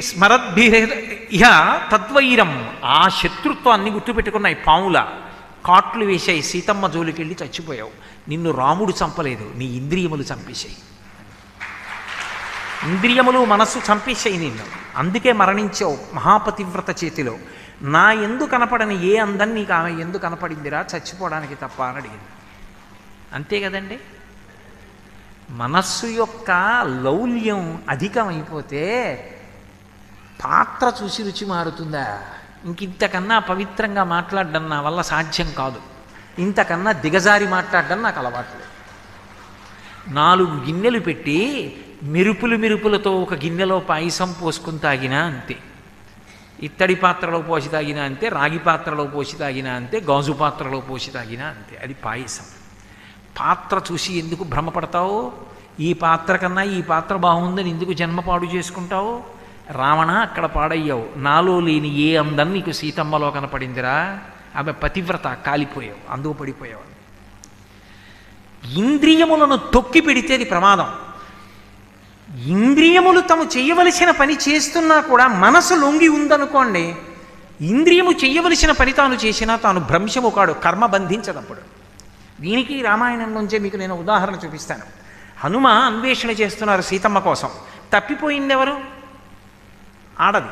స్మరద్భిహ తద్వైరం. ఆ శత్రుత్వాన్ని గుర్తుపెట్టుకున్నాయి. పాముల కాట్లు వేశాయి. సీతమ్మ జోలికి వెళ్ళి చచ్చిపోయావు. నిన్ను రాముడు చంపలేదు, నీ ఇంద్రియములు చంపేశాయి. ఇంద్రియములు మనస్సు చంపేశాయి నిన్ను. అందుకే మరణించావు మహాపతివ్రత చేతిలో. నా ఎందు కనపడని ఏ అందం నీకు ఆమె ఎందు కనపడిందిరా, చచ్చిపోవడానికి తప్ప అని అడిగింది. అంతే కదండి. మనస్సు యొక్క లౌల్యం అధికమైపోతే పాత్ర చూసి రుచి మారుతుందా? ఇంతకన్నా పవిత్రంగా మాట్లాడడం నా వల్ల సాధ్యం కాదు. ఇంతకన్నా దిగజారి మాట్లాడడం నాకు అలవాట్లేదు. 4 గిన్నెలు పెట్టి మెరుపులతో ఒక గిన్నెలో పాయసం పోసుకుని తాగినా అంతే, ఇత్తడి పాత్రలో పోసి తాగినా అంతే, రాగి పాత్రలో పోసి తాగినా అంతే, గాజు పాత్రలో పోసి తాగినా అంతే. అది పాయసం. పాత్ర చూసి ఎందుకు భ్రమపడతావు? ఈ పాత్ర కన్నా ఈ పాత్ర బాగుందని ఎందుకు జన్మ పాడు చేసుకుంటావు? రావణ, అక్కడ పాడయ్యావు. నాలో లేని ఏ అందం నీకు సీతమ్మలో కనపడిందిరా? ఆమె పతివ్రత, కాలిపోయావు, అందుకు పడిపోయావు. ఇంద్రియములను తొక్కి పెడితే అది ప్రమాదం. ఇంద్రియములు తము చేయవలసిన పని చేస్తున్నా కూడా మనసు లొంగి ఉందనుకోండి, ఇంద్రియము చేయవలసిన పని తాను చేసినా తాను భ్రంశము కాడు, కర్మ బంధించదప్పుడు. దీనికి రామాయణం నుంచే మీకు నేను ఉదాహరణ చూపిస్తాను. హనుమ అన్వేషణ చేస్తున్నారు సీతమ్మ కోసం. తప్పిపోయింది ఎవరు? ఆడది.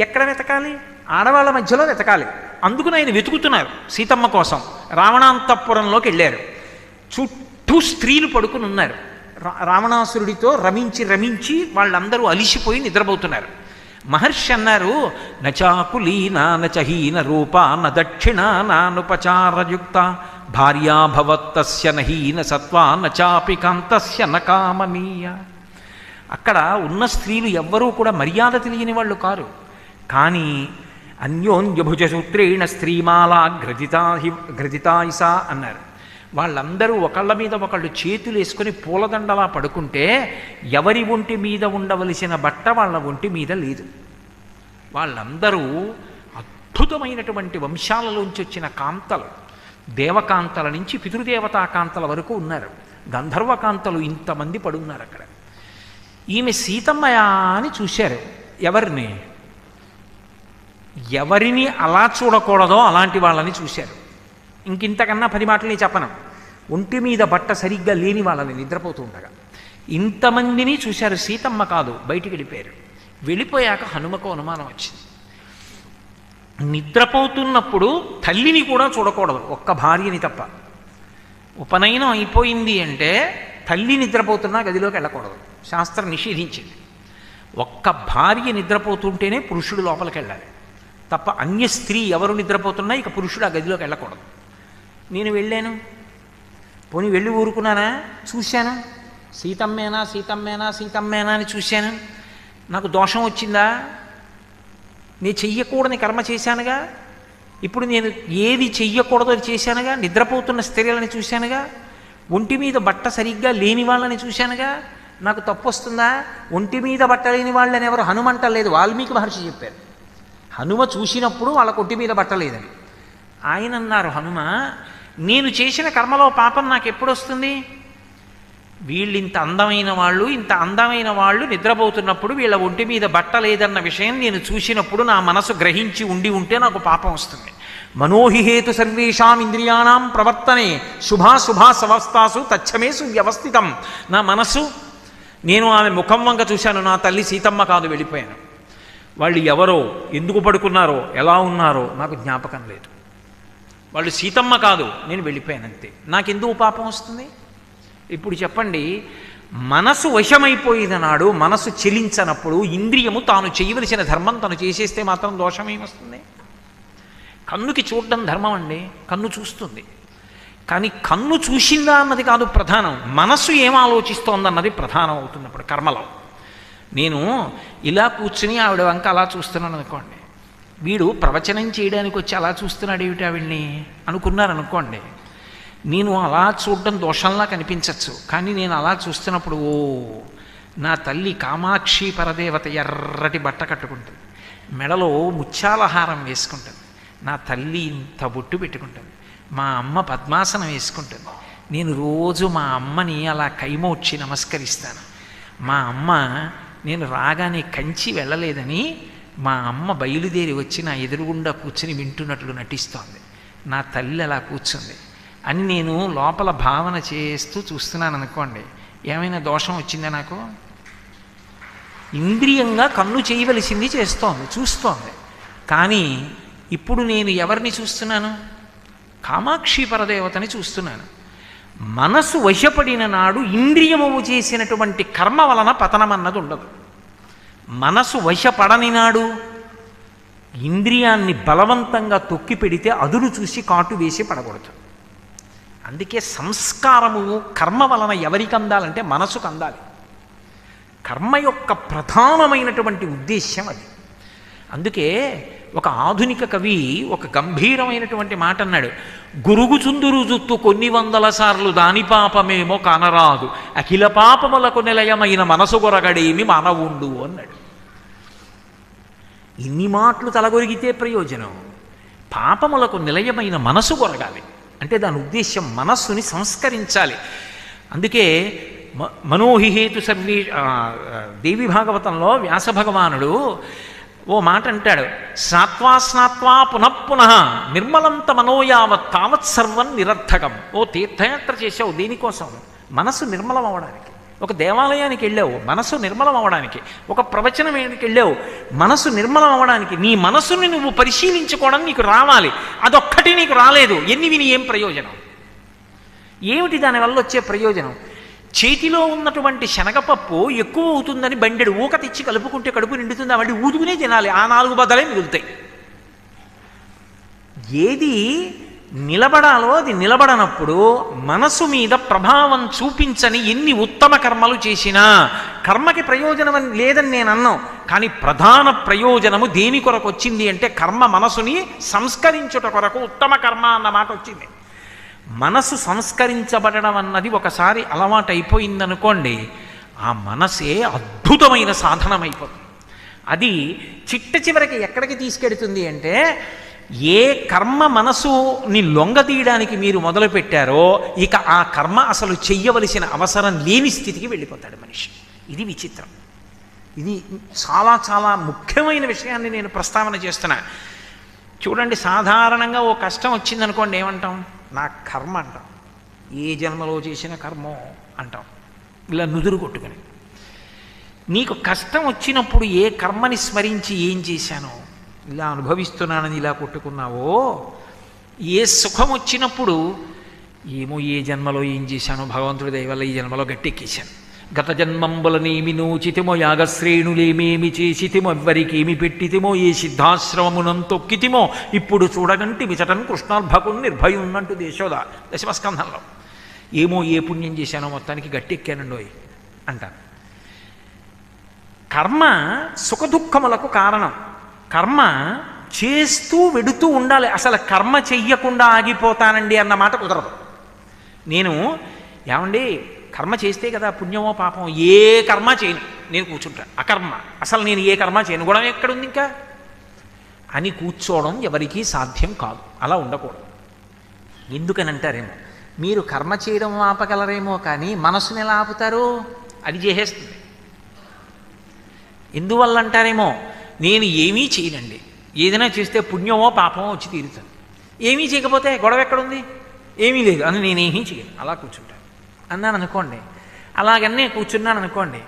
ఎక్కడ వెతకాలి? ఆడవాళ్ళ మధ్యలో వెతకాలి. అందుకు ఆయన వెతుకుతున్నారు సీతమ్మ కోసం. రావణాంతఃపురంలోకి వెళ్ళారు. చుట్టూ స్త్రీలు పడుకుని ఉన్నారు. రావణాసురుడితో రమించి వాళ్ళందరూ అలిసిపోయి నిద్రపోతున్నారు. మహర్షి అన్నారు, నచాకులీనా నచహీన రూపా న దక్షిణా నానుపచారయుక్త భార్యాభవత్తస్య నహీన సత్వా నచాపి కాంతస్య నకామనీయ. అక్కడ ఉన్న స్త్రీలు ఎవ్వరూ కూడా మర్యాద తెలియని వాళ్ళు కారు. కానీ అన్యోన్యభుజ సూత్రేణ స్త్రీమాలా గ్రజితాయిస అన్నారు. వాళ్ళందరూ ఒకళ్ళ మీద ఒకళ్ళు చేతులు వేసుకొని పూలదండలా పడుకుంటే ఎవరి ఒంటి మీద ఉండవలసిన బట్ట వాళ్ళ ఒంటి మీద లేదు. వాళ్ళందరూ అద్భుతమైనటువంటి వంశాలలోంచి వచ్చిన కాంతలు, దేవకాంతల నుంచి పితృదేవతా కాంతల వరకు ఉన్నారు. గంధర్వకాంతలు ఇంతమంది పడున్నారు అక్కడ. ఈమె సీతమ్మయా అని చూశారు. ఎవరిని అలా చూడకూడదో అలాంటి వాళ్ళని చూశారు. ఇంకింతకన్నా 10 మాటలు చెప్పను. ఒంటి మీద బట్ట సరిగ్గా లేని వాళ్ళని నిద్రపోతూ ఉండగా ఇంతమందిని చూశారు. సీతమ్మ కాదు, బయటికి వెళ్ళిపోయారు. వెళ్ళిపోయాక హనుమకు అనుమానం వచ్చింది. నిద్రపోతున్నప్పుడు తల్లిని కూడా చూడకూడదు, ఒక్క భార్యని తప్ప. ఉపనయనం అయిపోయింది అంటే తల్లి నిద్రపోతున్నా గదిలోకి వెళ్ళకూడదు, శాస్త్రం నిషేధించింది. ఒక్క భార్య నిద్రపోతుంటేనే పురుషుడు లోపలికి వెళ్ళాలి తప్ప అన్య స్త్రీ ఎవరు నిద్రపోతున్నా ఇక పురుషుడు ఆ గదిలోకి వెళ్ళకూడదు. నేను వెళ్ళాను, పోనీ వెళ్ళి ఊరుకున్నానా, చూశాను, సీతమ్మేనా సీతమ్మేనా సీతమ్మేనా అని చూశాను. నాకు దోషం వచ్చిందా? నేను చెయ్యకూడని కర్మ చేశానుగా. ఇప్పుడు నేను ఏది చెయ్యకూడదో చేశానుగా. నిద్రపోతున్న స్త్రీలని చూశానుగా, ఒంటి మీద బట్ట సరిగ్గా లేని వాళ్ళని చూశానుగా. నాకు తప్పు వస్తుందా? ఒంటి మీద బట్ట లేని వాళ్ళని ఎవరు హనుమంటలేదు, వాల్మీకి మహర్షి చెప్పారు. హనుమ చూసినప్పుడు వాళ్ళకు ఒంటి మీద బట్టలేదని. ఆయన అన్నారు, హనుమ నేను చేసిన కర్మలో పాపం నాకు ఎప్పుడు వస్తుంది? వీళ్ళు ఇంత అందమైన వాళ్ళు నిద్రపోతున్నప్పుడు వీళ్ళ ఒంటి మీద బట్ట లేదన్న విషయం నేను చూసినప్పుడు నా మనసు గ్రహించి ఉంటే నాకు పాపం వస్తుంది. మనోహిహేతు సర్వేషాం ఇంద్రియాణం ప్రవర్తనే శుభాశుభాసవస్థాసు తచ్చమేసు వ్యవస్థితం. నా మనసు, నేను ఆమె ముఖం వంక చూశాను, నా తల్లి సీతమ్మ కాదు, వెళ్ళిపోయాను. వాళ్ళు ఎవరో, ఎందుకు పడుకున్నారో, ఎలా ఉన్నారో నాకు జ్ఞాపకం లేదు. వాళ్ళు సీతమ్మ కాదు, నేను వెళ్ళిపోయానంతే. నాకెందుకు పాపం వస్తుంది? ఇప్పుడు చెప్పండి, మనసు వశమైపోయిన నాడు, మనసు చెలించనప్పుడు ఇంద్రియము తాను చేయవలసిన ధర్మం తను చేసేస్తే మాత్రం దోషమేమొస్తుంది? కన్నుకి చూడడం ధర్మం అండి, కన్ను చూస్తుంది. కానీ కన్ను చూసిందా అన్నది కాదు ప్రధానం, మనసు ఏం ఆలోచిస్తోందన్నది ప్రధానం అవుతున్నప్పుడు కర్మలో. నేను ఇలా కూర్చుని ఆవిడ వంక అలా చూస్తున్నాను అనుకోండి, వీడు ప్రవచనం చేయడానికి వచ్చి అలా చూస్తున్నాడు ఏమిటి ఆవిడ్ని అనుకున్నారనుకోండి, నేను అలా చూడడం దోషంలా కనిపించవచ్చు. కానీ నేను అలా చూస్తున్నప్పుడు, ఓ నా తల్లి కామాక్షి పరదేవత ఎర్రటి బట్ట కట్టుకుంటుంది, మెడలో ముత్యాలహారం వేసుకుంటుంది, నా తల్లి ఇంత బొట్టు పెట్టుకుంటుంది, మా అమ్మ పద్మాసనం వేసుకుంటుంది. నేను రోజు మా అమ్మని అలా కైమోడ్చి నమస్కరిస్తాను. మా అమ్మ నేను రాగానే కంచి వెళ్ళలేదని మా అమ్మ బయలుదేరి వచ్చి నా ఎదురుగుండా కూర్చుని వింటున్నట్లు నటిస్తోంది. నా తల్లి అలా కూర్చుంది అని నేను లోపల భావన చేస్తూ చూస్తున్నాను అనుకోండి, ఏమైనా దోషం వచ్చిందా నాకు? ఇంద్రియంగా కన్ను చేయవలసింది చేస్తోంది, చూస్తోంది. కానీ ఇప్పుడు నేను ఎవరిని చూస్తున్నాను? కామాక్షి పరదేవతని చూస్తున్నాను. మనసు వశపడిన నాడు ఇంద్రియము చేసినటువంటి కర్మ వలన పతనం అన్నది ఉండదు. మనసు వశపడని నాడు ఇంద్రియాన్ని బలవంతంగా తొక్కి పెడితే అదురు చూసి కాటు వేసి పడకూడదు. అందుకే సంస్కారము కర్మ వలన ఎవరికి అందాలంటే మనసుకు అందాలి. కర్మ యొక్క ప్రధానమైనటువంటి ఉద్దేశ్యం అది. అందుకే ఒక ఆధునిక కవి ఒక గంభీరమైనటువంటి మాట అన్నాడు, గురుగు చుందురు జుత్తు కొన్ని వందల సార్లు దాని పాపమేమో కానరాదు, అఖిల పాపములకు నిలయమైన మనసు గొరగడేమి మానవుండు అన్నాడు. ఇన్ని మాటలు తలగొరిగితే ప్రయోజనం, పాపములకు నిలయమైన మనసు గొరగాలి. అంటే దాని ఉద్దేశ్యం మనస్సుని సంస్కరించాలి. అందుకే మనోహిహేతు సర్వే దేవి భాగవతంలో వ్యాస భగవానుడు ఓ మాట అంటాడు, స్నాత్వా స్నాత్వా పునఃపునః నిర్మలంత మనోయావత్ తావత్ సర్వం నిరర్థకం. ఓ తీర్థయాత్ర చేసావు దేనికోసం? మనసు నిర్మలం అవ్వడానికి. ఒక దేవాలయానికి వెళ్ళావు మనసు నిర్మలం అవ్వడానికి. ఒక ప్రవచనానికి వెళ్ళావు మనసు నిర్మలం అవ్వడానికి. నీ మనసుని నువ్వు పరిశీలించుకోవడం నీకు రావాలి. అదొక్కటి నీకు రాలేదు, ఎన్ని విని ఏం ప్రయోజనం? ఏమిటి దానివల్ల వచ్చే ప్రయోజనం? చేతిలో ఉన్నటువంటి శనగపప్పు ఎక్కువ అవుతుందని బండెడు ఊక తెచ్చి కలుపుకుంటే కడుపు నిండుతుంది, వాడి ఊదుకునే తినాలి, ఆ 4 బద్దలే మిగులుతాయి. ఏది నిలబడాలో అది నిలబడనప్పుడు మనసు మీద ప్రభావం చూపించని ఎన్ని ఉత్తమ కర్మలు చేసినా కర్మకి ప్రయోజనం లేదని నేను అన్నాం. కానీ ప్రధాన ప్రయోజనము దేని కొరకు వచ్చింది అంటే కర్మ మనసుని సంస్కరించుట కొరకు ఉత్తమ కర్మ అన్న మాట వచ్చింది. మనసు సంస్కరించబడడం అన్నది ఒకసారి అలవాటు అయిపోయిందనుకోండి, ఆ మనసే అద్భుతమైన సాధనమైపోతుంది. అది చిట్ట చివరికి ఎక్కడికి తీసుకెడుతుంది అంటే, ఏ కర్మ మనసుని లొంగదీయడానికి మీరు మొదలుపెట్టారో ఇక ఆ కర్మ అసలు చెయ్యవలసిన అవసరం లేని స్థితికి వెళ్ళిపోతాడు మనిషి. ఇది విచిత్రం. ఇది చాలా చాలా ముఖ్యమైన విషయాన్ని నేను ప్రస్తావన చేస్తున్నా. చూడండి, సాధారణంగా ఓ కష్టం వచ్చిందనుకోండి, ఏమంటాం? నా కర్మ అంటాం. ఏ జన్మలో చేసిన కర్మో అంటాం, ఇలా నుదురు కొట్టుకుని. నీకు కష్టం వచ్చినప్పుడు ఏ కర్మని స్మరించి ఏం చేశానో, ఇలా అనుభవిస్తున్నానని ఇలా కొట్టుకున్నావో, ఏ సుఖం వచ్చినప్పుడు ఏమో ఏ జన్మలో ఏం చేశానో, భగవంతుడి దయ వల్ల ఈ జన్మలో గట్టెక్కేశాను, గత జన్మంబులనేమి నూచితిమో, యాగశ్రేణులేమేమి చేసితిమో, ఎవ్వరికేమి పెట్టితిమో, ఏ సిద్ధాశ్రమమునంతొక్కితిమో, ఇప్పుడు చూడగంటి విచటన్ కృష్ణార్భకు నిర్భయున్నట్టు దేశోద దశమస్కంధంలో. ఏమో ఏ పుణ్యం చేశానో మొత్తానికి గట్టెక్కానండోయ్ అంటారు. కర్మ సుఖదుఖములకు కారణం. కర్మ చేస్తూ వెడుతూ ఉండాలి. అసలు కర్మ చెయ్యకుండా ఆగిపోతానండి అన్న మాట కుదరదు. నేను ఏమండి కర్మ చేస్తే కదా పుణ్యమో పాపం, ఏ కర్మ చేయను, నేను కూర్చుంటాను అకర్మ, అసలు నేను ఏ కర్మ చేయను, గొడవ ఎక్కడుంది ఇంకా అని కూర్చోవడం ఎవరికీ సాధ్యం కాదు. అలా ఉండకూడదు. ఎందుకని అంటారేమో, మీరు కర్మ చేయడం ఆపగలరేమో కానీ మనసుని ఎలా ఆపుతారు? అది చేసేస్తుంది. ఎందువల్ల అంటారేమో, నేను ఏమీ చేయనండి, ఏదైనా చేస్తే పుణ్యమో పాపమో వచ్చి తీరుతుంది, ఏమీ చేయకపోతే గొడవ ఎక్కడుంది, ఏమీ లేదు అని నేనేమీ చేయను, అలా కూర్చుంటాను అన్నాను అనుకోండి. అలాగనే కూర్చున్నాను అనుకోండి,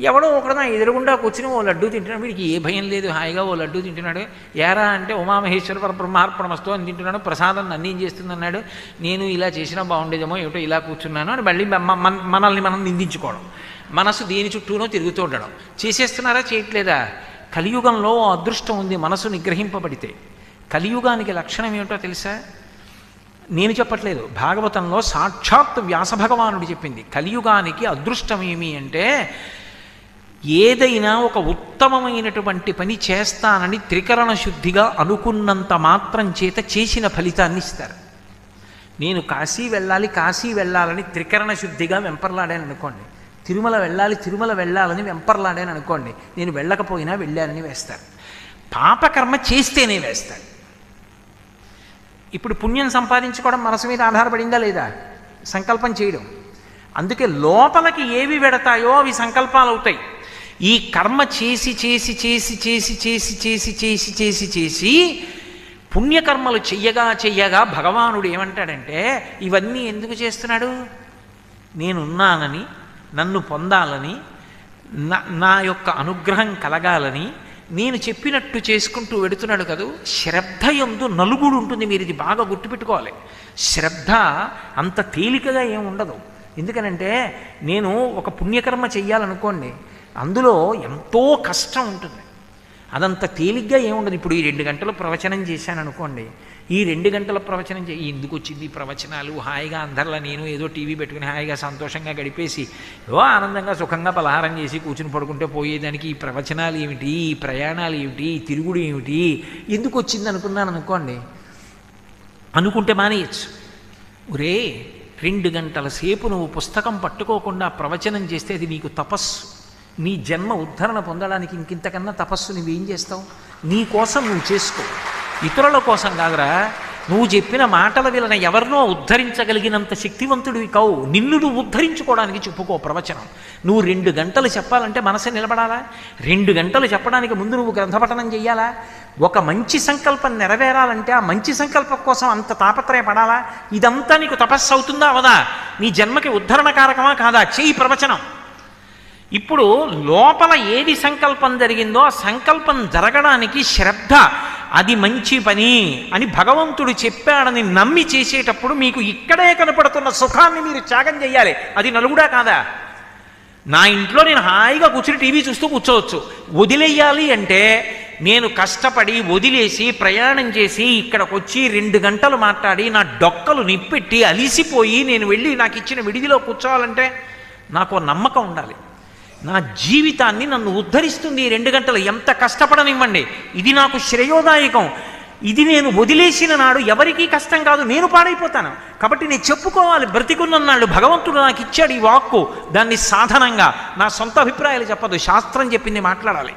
ఎవడో ఒకడు నా ఎదురుగుండా కూర్చుని ఓ లడ్డూ తింటున్నాడు, వీడికి ఏ భయం లేదు, హాయిగా ఓ లడ్డూ తింటున్నాడు. ఏరా అంటే ఉమామహేశ్వర పరబ్రహ్మార్పణమస్తు అని తింటున్నాడు, ప్రసాదం నన్ను ఏం చేస్తుందన్నాడు, నేను ఇలా చేసినా బాగుండేదేమో ఏమిటో ఇలా కూర్చున్నాను అని మళ్ళీ మనల్ని మనం నిందించుకోవడం, మనసు దేని చుట్టూనో తిరుగుతూ ఉండడం. చేసేస్తున్నారా, చేయట్లేదా? కలియుగంలో అదృష్టం ఉంది మనసు నిగ్రహింపబడితే. కలియుగానికి లక్షణం ఏమిటో తెలుసా? నేను చెప్పట్లేదు, భాగవతంలో సాక్షాత్ వ్యాస భగవానుడు చెప్పింది. కలియుగానికి అదృష్టం ఏమి అంటే, ఏదైనా ఒక ఉత్తమమైనటువంటి పని చేస్తానని త్రికరణ శుద్ధిగా అనుకున్నంత మాత్రం చేత చేసిన ఫలితాన్ని ఇస్తారు. నేను కాశీ వెళ్ళాలని త్రికరణ శుద్ధిగా వెంపర్లాడాను అనుకోండి, తిరుమల వెళ్ళాలని వెంపర్లాడాను అనుకోండి, నేను వెళ్ళకపోయినా వెళ్ళానని వేస్తారు. పాపకర్మ చేస్తేనే వేస్తారు. ఇప్పుడు పుణ్యం సంపాదించుకోవడం మనసు మీద ఆధారపడిందా లేదా? సంకల్పం చేయడం. అందుకే లోపలికి ఏవి వెడతాయో అవి సంకల్పాలు అవుతాయి. ఈ కర్మ చేసి చేసి చేసి చేసి చేసి చేసి చేసి చేసి చేసి పుణ్యకర్మలు చెయ్యగా భగవానుడు ఏమంటాడంటే, ఇవన్నీ ఎందుకు చేస్తున్నాడు? నేనున్నానని, నన్ను పొందాలని, నా యొక్క అనుగ్రహం కలగాలని నేను చెప్పినట్టు చేసుకుంటూ వెడుతున్నాడు కదూ. శ్రద్ధ యందు నలుగుడు ఉంటుంది. మీరు ఇది బాగా గుర్తుపెట్టుకోవాలి. శ్రద్ధ అంత తేలికగా ఏమి ఉండదు. ఎందుకనంటే, నేను ఒక పుణ్యకర్మ చెయ్యాలనుకోండి, అందులో ఎంతో కష్టం ఉంటుంది. అదంత తేలిగ్గా ఏముండదు. ఇప్పుడు ఈ 2 గంటలు ప్రవచనం చేశాను అనుకోండి, ఈ 2 గంటల ప్రవచనం ఎందుకు వచ్చింది ప్రవచనాలు, హాయిగా అందరిలా నేను ఏదో టీవీ పెట్టుకుని హాయిగా సంతోషంగా గడిపేసి ఏదో ఆనందంగా సుఖంగా పలహారం చేసి కూర్చుని పడుకుంటే పోయేదానికి ఈ ప్రవచనాలు ఏమిటి, ఈ ప్రయాణాలు ఏమిటి, ఈ తిరుగుడు ఏమిటి, ఎందుకు వచ్చింది అనుకున్నాను అనుకోండి. అనుకుంటే మానేయచ్చు. ఒరే, 2 గంటల సేపు నువ్వు పుస్తకం పట్టుకోకుండా ప్రవచనం చేస్తే అది నీకు తపస్సు. నీ జన్మ ఉద్ధరణ పొందడానికి ఇంకింతకన్నా తపస్సు నువ్వేం చేస్తావు? నీ కోసం నువ్వు చేసుకో, ఇతరుల కోసం కాదురా. నువ్వు చెప్పిన మాటల వలన ఎవరినో ఉద్ధరించగలిగినంత శక్తివంతుడివి కావు. నిన్ను నువ్వు ఉద్ధరించుకోవడానికి చెప్పుకో ప్రవచనం. నువ్వు 2 గంటలు చెప్పాలంటే మనసు నిలబడాలా? 2 గంటలు చెప్పడానికి ముందు నువ్వు గ్రంథపఠనం చెయ్యాలా? ఒక మంచి సంకల్పం నెరవేరాలంటే ఆ మంచి సంకల్పం కోసం అంత తాపత్రయపడాలా? ఇదంతా నీకు తపస్సు అవుతుందా అవదా? నీ జన్మకి ఉద్ధరణ కారకమా కాదా? చెయ్యి ప్రవచనం. ఇప్పుడు లోపల ఏది సంకల్పం జరిగిందో ఆ సంకల్పం జరగడానికి శ్రద్ధ, అది మంచి పని అని భగవంతుడు చెప్పాడని నమ్మి చేసేటప్పుడు మీకు ఇక్కడే కనపడుతున్న సుఖాన్ని మీరు త్యాగం చెయ్యాలి. అది నలుగుడా కాదా? నా ఇంట్లో నేను హాయిగా కూర్చుని టీవీ చూస్తూ కూర్చోవచ్చు. వదిలేయాలి అంటే నేను కష్టపడి వదిలేసి ప్రయాణం చేసి ఇక్కడికి వచ్చి 2 గంటలు మాట్లాడి నా డొక్కలు నిప్పెట్టి అలిసిపోయి నేను వెళ్ళి నాకు ఇచ్చిన విడిదిలో కూర్చోవాలంటే నాకు నమ్మకం ఉండాలి. నా జీవితాన్ని నన్ను ఉద్ధరిస్తుంది 2 గంటలు, ఎంత కష్టపడనివ్వండి, ఇది నాకు శ్రేయోదాయకం. ఇది నేను వదిలేసిన నాడు ఎవరికీ కష్టం కాదు, నేను పాడైపోతాను. కాబట్టి నేను చెప్పుకోవాలి, బ్రతికున్నన్నాళ్ళు భగవంతుడు నాకు ఇచ్చాడు ఈ వాక్కు, దాన్ని సాధనంగా నా సొంత అభిప్రాయాలు చెప్పదు, శాస్త్రం చెప్పింది మాట్లాడాలి.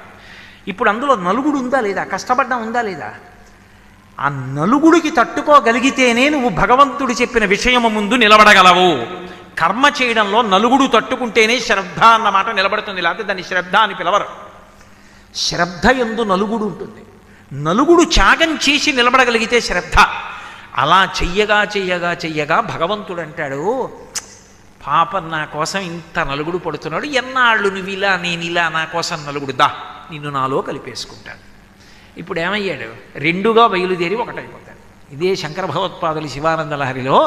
ఇప్పుడు అందులో నలుగుడు ఉందా లేదా, కష్టపడ్డా ఉందా లేదా? ఆ నలుగుడికి తట్టుకోగలిగితేనే నువ్వు భగవంతుడు చెప్పిన విషయము ముందు నిలబడగలవు. కర్మ చేయడంలో నలుగుడు తట్టుకుంటేనే శ్రద్ధ అన్నమాట నిలబడుతుంది, లేకపోతే దాన్ని శ్రద్ధ అని పిలవరు. శ్రద్ధ యందు నలుగుడు ఉంటుంది. నలుగుడు త్యాగం చేసి నిలబడగలిగితే శ్రద్ధ. అలా చెయ్యగా చెయ్యగా చెయ్యగా భగవంతుడు అంటాడు, పాపం నా కోసం ఇంత నలుగుడు పడుతున్నాడు, ఎన్నాళ్ళు నువ్వు ఇలా నేను ఇలా నా కోసం నలుగుడు, దా నిన్ను నాలో కలిపేసుకుంటాడు. ఇప్పుడు ఏమయ్యాడు? 2గా బయలుదేరి ఒకటైపోతాడు. ఇదే శంకర భగవత్పాదులు శివానంద లహరిలో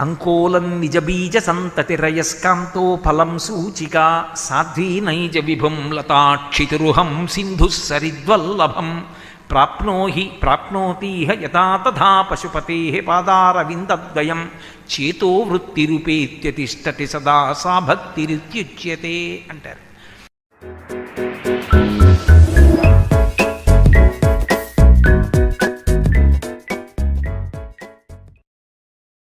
అంకోలం నిజబీజ సంతతి రయస్కాంతో ఫలం సూచిక సాధ్వీ నైజ విభుం లతాక్షితురుహం సింధు సరిద్వల్లభం ప్రాప్నోతీహ యథా తథా పశుపతే పాదారవిందద్వయం చేతో వృత్తిరూపేత్యతిష్టతి సదా సా భక్తిరిత్యుచ్యతే అంటారు.